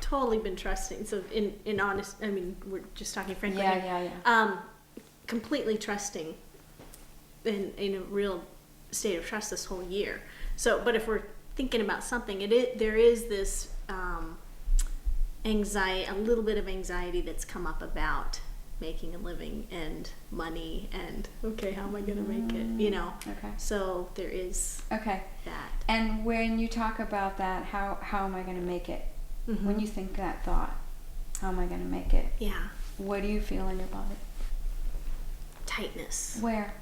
totally been trusting. So in honest, I mean, we're just talking frankly. Yeah. Completely trusting in a real state of trust this whole year. So, but if we're thinking about something, there is this anxiety, a little bit of anxiety that's come up about making a living and money and, okay, how am I going to make it, you know? Okay. So there is that. And when you talk about that, how am I going to make it? When you think that thought, how am I going to make it? Yeah. What do you feel in your body? Tightness. Where?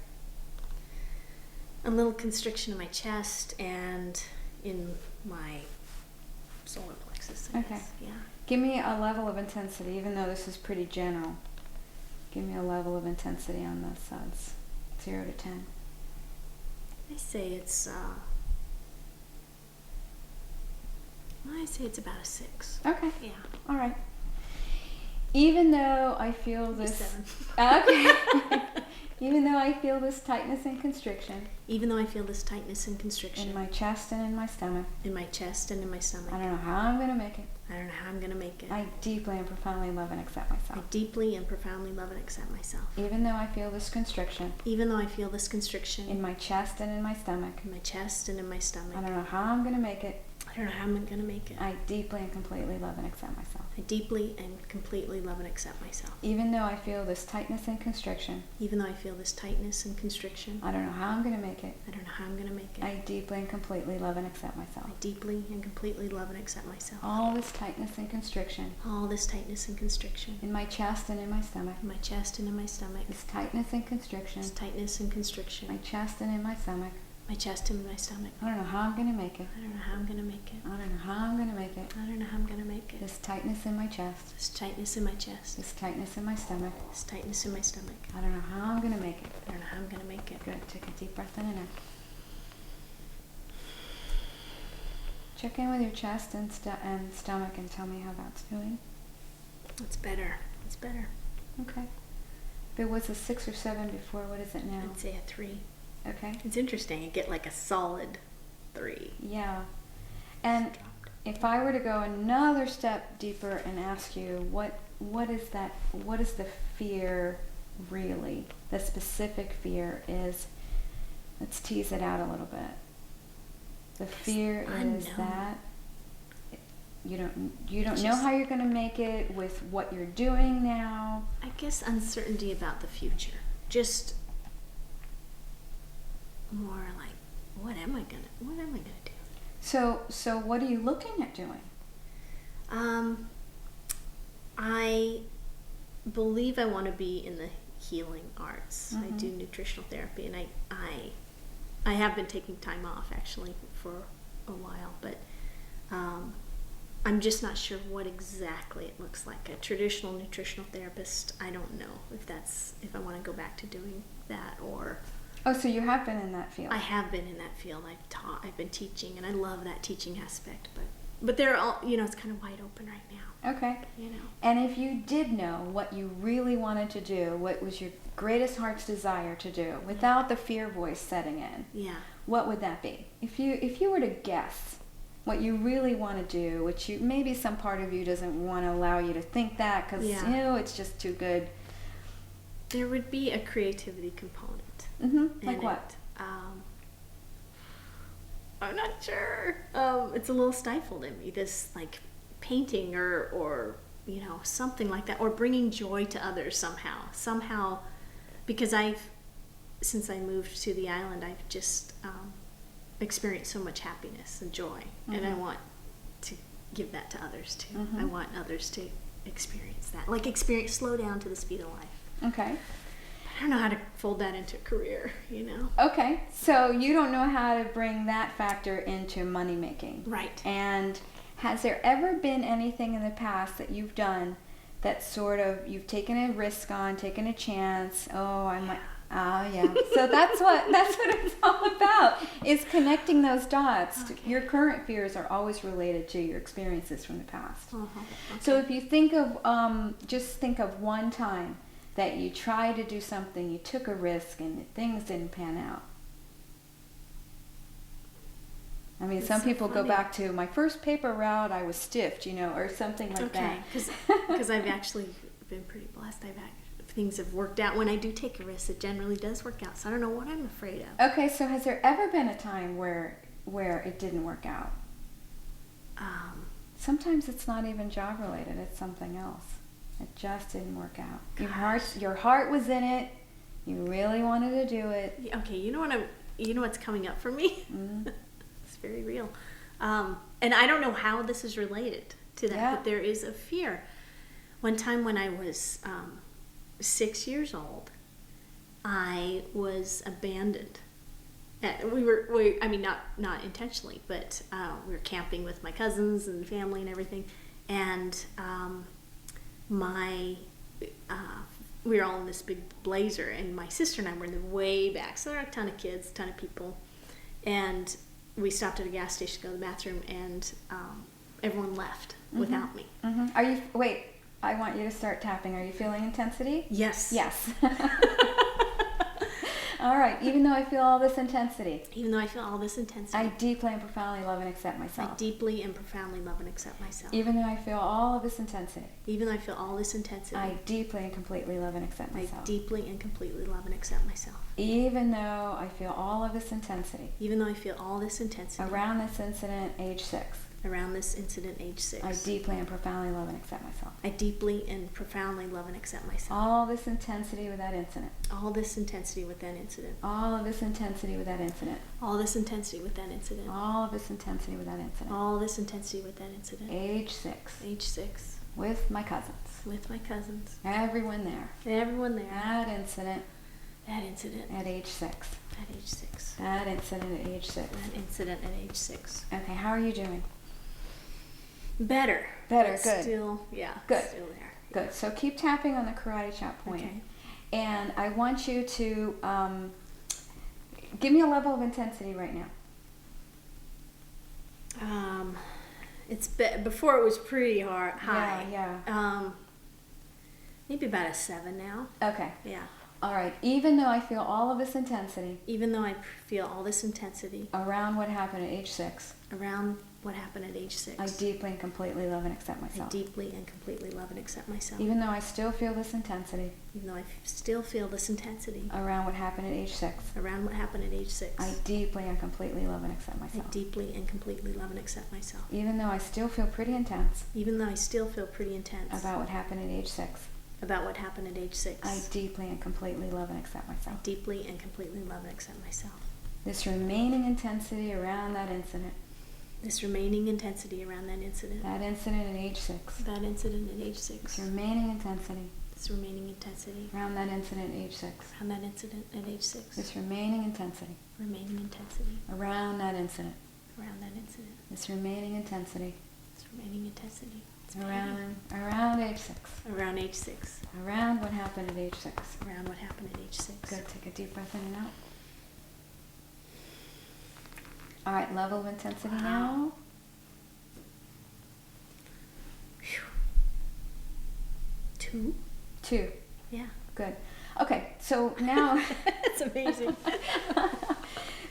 A little constriction in my chest and in my solar plexus, I guess. Yeah. Give me a level of intensity, even though this is pretty general. Give me a level of intensity on those suds. 0 to 10. I say it's about a 6. Okay. Yeah. All right. Even though I feel this... 7. Okay. Even though I feel this tightness and constriction. Even though I feel this tightness and constriction. In my chest and in my stomach. In my chest and in my stomach. I don't know how I'm going to make it. I don't know how I'm going to make it. I deeply and profoundly love and accept myself. I deeply and profoundly love and accept myself. Even though I feel this constriction. Even though I feel this constriction. In my chest and in my stomach. In my chest and in my stomach. I don't know how I'm going to make it. I don't know how I'm going to make it. I deeply and completely love and accept myself. I deeply and completely love and accept myself. Even though I feel this tightness and constriction. Even though I feel this tightness and constriction. I don't know how I'm going to make it. I don't know how I'm going to make it. I deeply and completely love and accept myself. I deeply and completely love and accept myself. All this tightness and constriction. All this tightness and constriction. In my chest and in my stomach. In my chest and in my stomach. This tightness and constriction. This tightness and constriction. My chest and in my stomach. My chest and my stomach. I don't know how I'm going to make it. I don't know how I'm going to make it. I don't know how I'm going to make it. I don't know how I'm going to make it. This tightness in my chest. This tightness in my chest. This tightness in my stomach. This tightness in my stomach. I don't know how I'm going to make it. I don't know how I'm going to make it. Good. Take a deep breath in and out. Check in with your chest and stomach and tell me how that's doing. It's better. It's better. Okay. If it was a 6 or 7 before, what is it now? I'd say a 3. Okay. It's interesting. You get like a solid 3. Yeah. And if I were to go another step deeper and ask you, what is that? What is the fear really? The specific fear is. Let's tease it out a little bit. The fear is that you don't know how you're going to make it with what you're doing now. I guess uncertainty about the future. Just more like, what am I gonna do? So what are you looking at doing? I believe I want to be in the healing arts. I do nutritional therapy, and I have been taking time off actually for a while, but I'm just not sure what exactly it looks like. A traditional nutritional therapist, I don't know if I want to go back to doing that or... Oh, so you have been in that field. I have been in that field. I've been teaching, and I love that teaching aspect, but they're all, it's kind of wide open right now. Okay. And if you did know what you really wanted to do, what was your greatest heart's desire to do, without the fear voice setting in, what would that be? If you were to guess what you really want to do, which maybe some part of you doesn't want to allow you to think that because it's just too good. There would be a creativity component. Like what? I'm not sure. It's a little stifled in me. This like painting or something like that, or bringing joy to others somehow, because since I moved to the island, I've just experienced so much happiness and joy, and I want to give that to others too. I want others to experience that, slow down to the speed of life. Okay. I don't know how to fold that into a career, Okay, so you don't know how to bring that factor into money making. Right. And has there ever been anything in the past that you've done that sort of you've taken a risk on, taken a chance? Oh, I might. Yeah. So that's what it's all about, is connecting those dots. Okay. Your current fears are always related to your experiences from the past. Okay. So if you think of just think of one time that you tried to do something, you took a risk, and things didn't pan out. I mean, It's some so people go funny. back to my first paper route, I was stiffed, or something like Okay, that. because I've actually been pretty blessed. Things have worked out. When I do take a risk, it generally does work out. So I don't know what I'm afraid of. Okay, so has there ever been a time where it didn't work out? Sometimes it's not even job related, it's something else. It just didn't work out. Your heart was in it. You really wanted to do it. Okay, you know what's coming up for me? Mm. It's very real. And I don't know how this is related to that, Yeah. but there is a fear. One time when I was 6 years old, I was abandoned. I mean, not intentionally, but we were camping with my cousins and family and everything, and we were all in this big blazer, and my sister and I were in the way back, so there were a ton of kids, a ton of people, and we stopped at a gas station to go to the bathroom, and everyone left without me. Mm-hmm. Wait, I want you to start tapping. Are you feeling intensity? Yes. Yes. All right, even though I feel all this intensity, Even though I feel all this intensity, I deeply and profoundly love and accept I myself. deeply and profoundly love and accept myself. Even though I feel all of this intensity, Even though I feel all this intensity, I deeply and completely love and accept I myself. deeply and completely love and accept myself. Even though I feel all of this intensity, Even though I feel all this intensity around this incident, age 6, around this incident, age 6, I deeply and profoundly love and accept myself. I deeply and profoundly love and accept myself. All this intensity with that incident. All this intensity with that incident. All of this intensity with that incident. All this intensity with that incident. All of this intensity with that incident. All this intensity with that incident. Age 6, Age 6, with my cousins. with my cousins. Everyone there. Everyone there. That incident That incident at age 6. at age 6. That incident at age 6. That incident at age 6. Okay, how are you doing? Better. Better, but good. Still, yeah. Good. Still there. Good. So keep tapping on the karate chop point. Okay. And I want you to give me a level of intensity right now. Before it was pretty high. Yeah. Maybe about a 7 now. Okay. Yeah. All right. Even though I feel all of this intensity Even though I feel all this intensity around what happened at age 6, around what happened at age 6, I deeply and completely love and accept I myself. deeply and completely love and accept myself. Even though I still feel this intensity Even though I still feel this intensity around what happened at age 6, around what happened at age 6, I deeply and completely love and accept I myself. deeply and completely love and accept myself. Even though I still feel pretty intense Even though I still feel pretty intense about what happened at age 6, about what happened at age 6, I deeply and completely love and accept I myself. deeply and completely love and accept myself. This remaining intensity around that incident This remaining intensity around that incident at age 6, at age this 6, remaining intensity this remaining intensity around that incident at age 6, around that incident at age 6, this remaining intensity remaining intensity around that incident, around that incident, this remaining intensity this remaining intensity around age 6, around age 6, around what happened at age 6. around what happened at age 6. Good. Take a deep breath in and out. All right, level of intensity now. Phew. 2? 2. Yeah. Good. Okay, so now, That's amazing.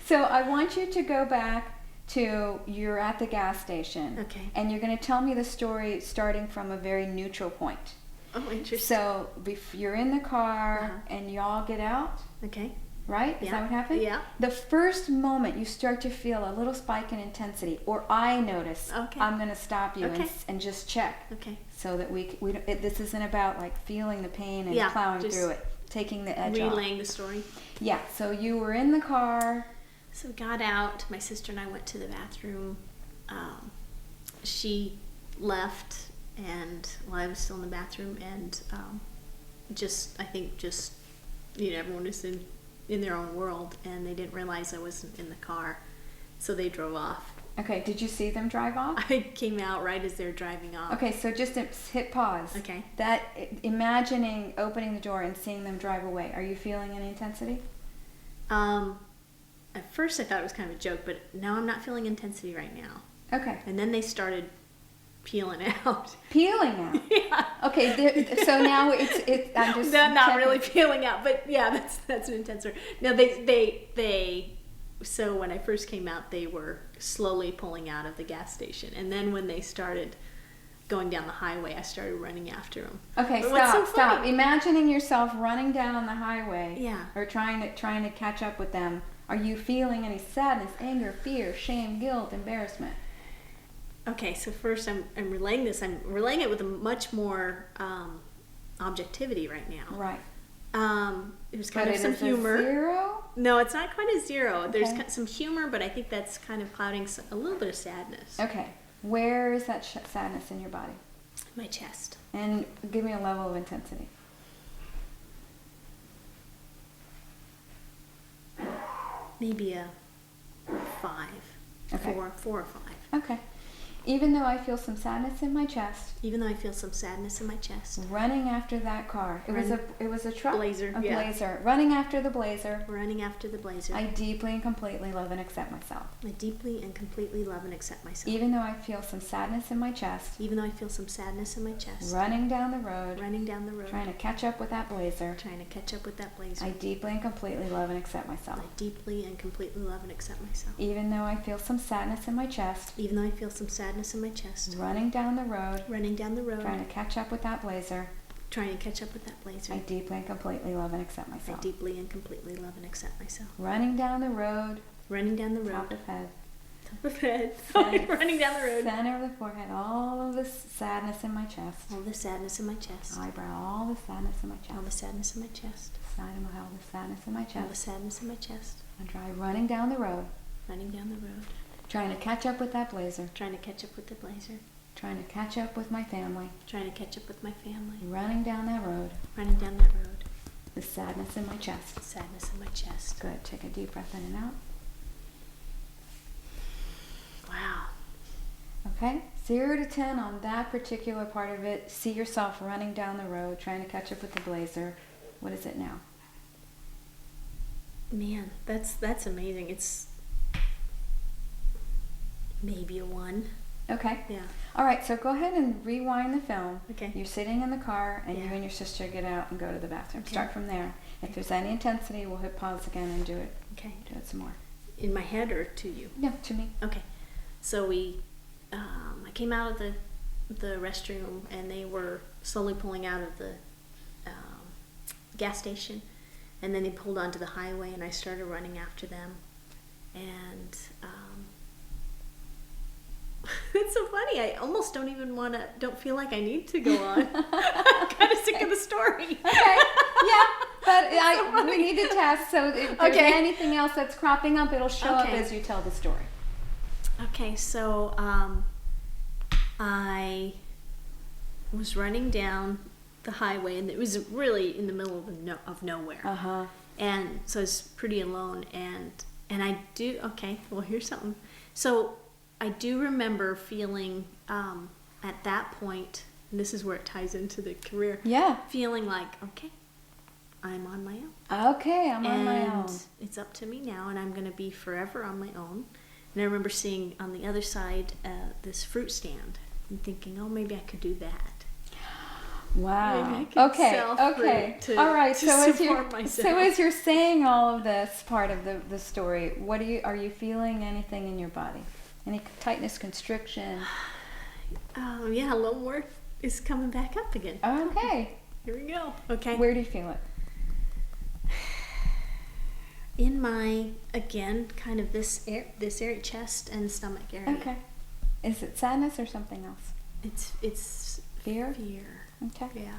so I want you to go back to you're at the gas station. Okay. And you're going to tell me the story starting from a very neutral point. Oh, interesting. So you're in the car Uh-huh. and y'all get out, Okay. right? Is Yeah. that what happened? Yeah. The first moment you start to feel a little spike in intensity, or I notice, Okay. I'm going to stop you Okay. and just check. Okay. So that this isn't about like feeling the pain and Yeah, plowing just through it, taking the edge off. Relaying the story. Yeah, so you were in the car. So we got out. My sister and I went to the bathroom. She left, and I was still in the bathroom, and I think everyone was in their own world, and they didn't realize I wasn't in the car, so they drove off. Okay, did you see them drive off? I came out right as they were driving off. Okay, so just hit pause. Okay. Imagining opening the door and seeing them drive away. Are you feeling any intensity? At first I thought it was kind of a joke, but now I'm not feeling intensity right now. Okay. And then they started peeling out. Peeling out. Yeah. Okay, so now I'm just They're not checking. really peeling out, but yeah, that's an intense word. No, they so when I first came out, they were slowly pulling out of the gas station. And then when they started going down the highway, I started running after them. Okay, But what's so stop. funny- Imagining yourself running down the highway, Yeah. or trying to catch up with them. Are you feeling any sadness, anger, fear, shame, guilt, embarrassment? Okay, so first I'm relaying this. I'm relaying it with a much more objectivity right now. Right. There's kind But of it some is a humor. 0? No, it's not quite a 0. There's Okay. some humor, but I think that's kind of clouding a little bit of sadness. Okay. Where is that sadness in your body? My chest. And give me a level of intensity. Maybe a 5. Okay. 4 or 5. Okay. Even though I feel some sadness in my chest, Even though I feel some sadness in my chest. running after that car. It was a truck. Blazer, A yeah. Blazer. Running after the Blazer. Running after the Blazer. I deeply and completely love and accept myself. I deeply and completely love and accept myself. Even though I feel some sadness in my chest, Even though I feel some sadness in my chest. running down the road, Running down the road. trying to catch up with that Blazer, Trying to catch up with that Blazer. I deeply and completely love and accept myself. I deeply and completely love and accept myself. Even though I feel some sadness in my chest, Even though I feel some sadness in my chest. running down the road, Running down the road. trying to catch up with that Blazer, Trying to catch up with that Blazer. I deeply and completely love and accept I myself. deeply and completely love and accept myself. Running down the road, Running down the top road. of head, Top of head. Center- Running down the road. center of the forehead, all of this sadness in my chest, All the sadness in my chest. eyebrow, all the sadness in my All the chest, sadness in my chest. side of my head, all the sadness in my All the chest, sadness in my chest. and try running down the road, Running down the road. trying to catch up with that Blazer, Trying to catch up with the Blazer. trying to catch up with my family, Trying to catch up with my family. running down that road, Running down that road. the sadness in my chest. Sadness in my chest. Good. Take a deep breath in and out. Wow. Okay? 0 to 10 on that particular part of it. See yourself running down the road, trying to catch up with the Blazer. What is it now? Man, that's amazing. It's maybe a 1. Okay. Yeah. All right, so go ahead and rewind the film. Okay. You're sitting in the car, and you Yeah. and your sister get out and go to the bathroom. Okay. Start from there. If there's any intensity, we'll hit pause again and do it Okay. some more. In my head or to you? Yeah, to me. Okay. So I came out of the restroom, and they were slowly pulling out of the gas station, and then they pulled onto the highway, and I started running after them, and it's so funny. I almost don't feel like I need to go on. I'm kind of sick of the story. Okay. Yeah, but so we need to test. So if there's Okay. anything else that's cropping up, it'll show up Okay. as you tell the story. Okay, so I was running down the highway, and it was really in the middle of nowhere. Uh-huh. And so I was pretty alone, and I do, okay, well, here's something. So I do remember feeling at that point, and this is where it ties into the career, Yeah. feeling like, okay, I'm on my own. Okay, I'm on my And own. it's up to me now, and I'm going to be forever on my own. And I remember seeing on the other side this fruit stand and thinking, oh, maybe I could do that. Wow. Maybe I could Okay. sell Okay. fruit to- All right. to So as support myself. you're saying all of this part of the story, are you feeling anything in your body? Any tightness, constriction? Yeah, a little more is coming back up again. Okay. Here we go. Okay. Where do you feel it? In my, again, kind of this area, chest and stomach area. Okay. Is it sadness or something else? It's Fear? fear. Okay. Yeah.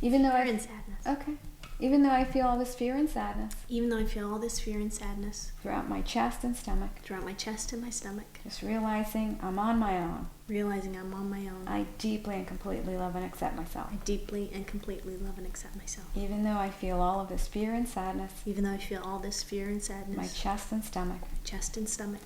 Even though Fear I and sadness. Okay. Even though I feel all this fear and sadness Even though I feel all this fear and sadness throughout my chest and stomach, throughout my chest and my stomach, just realizing I'm on my own. realizing I'm on my own, I deeply and completely love and accept myself. I deeply and completely love and accept myself. Even though I feel all of this fear and sadness, Even though I feel all this fear and sadness, my chest and stomach, chest and stomach,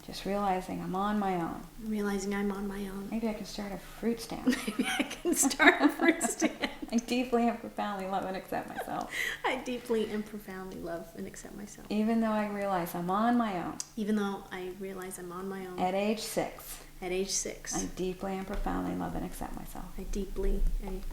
just realizing I'm on my own. realizing I'm on my own. Maybe I can start a fruit stand. Maybe I can start a fruit stand. I deeply and profoundly love and accept myself. I deeply and profoundly love and accept myself. Even though I realize I'm on my own. Even though I realize I'm on my own. At age 6, At age 6, I deeply and profoundly love and accept myself. I deeply and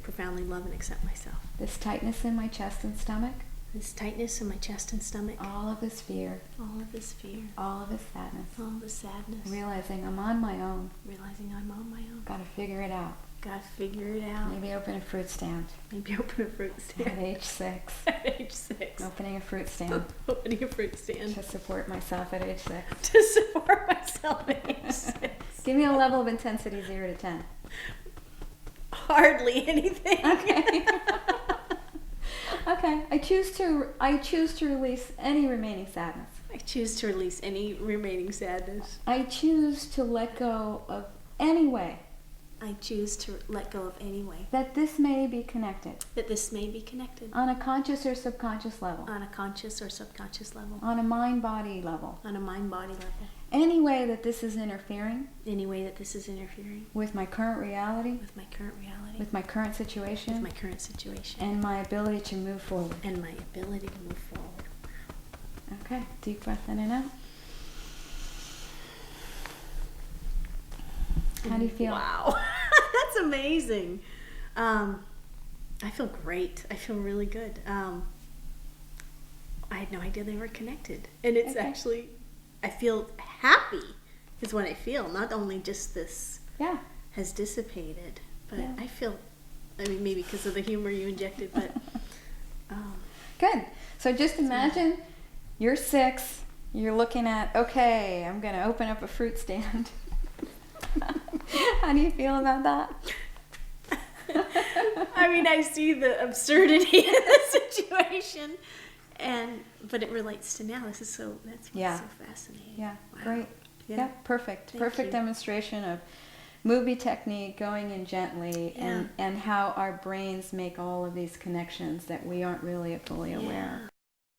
profoundly love and accept myself. This tightness in my chest and stomach, This tightness in my chest and stomach. all of this fear, All of this fear. all of this sadness. All the sadness. Realizing I'm on my own. Realizing I'm on my own. Gotta figure it out. Gotta figure it out. Maybe open a fruit stand. Maybe open a fruit At stand. age 6. At age 6. Opening a fruit stand Opening a fruit stand. to support myself at age 6. To support myself at age 6. Give me a level of intensity 0 to 10. Hardly anything. Okay. Okay. I choose to release any remaining sadness. I choose to release any remaining sadness. I choose to let go of any way I choose to let go of any way that this may be connected that this may be connected on a conscious or subconscious level, on a conscious or subconscious level, on a mind-body level, on a mind-body level. any way that this is interfering Any way that this is interfering with my current reality, with my current reality, with my current situation, with my current situation, and my ability to move forward. and my ability to move forward. Okay, deep breath in and out. How do you feel? Wow, that's amazing. I feel great. I feel really good. I had no idea they were connected, and it's Okay. actually, I feel happy is what I feel. Not only just this Yeah. has dissipated, but Yeah. I feel, I mean, maybe because of the humor you injected, but Good. So just imagine you're 6, you're looking at, okay, I'm going to open up a fruit stand. How do you feel about that? I mean, I see the absurdity of the situation, but it relates to now. That's what's Yeah. so fascinating. Yeah, Wow. great. Yeah. Yeah, perfect. Thank Perfect you. demonstration of movie technique, going in gently, and how our brains make all of these connections that we aren't really fully aware. Yeah.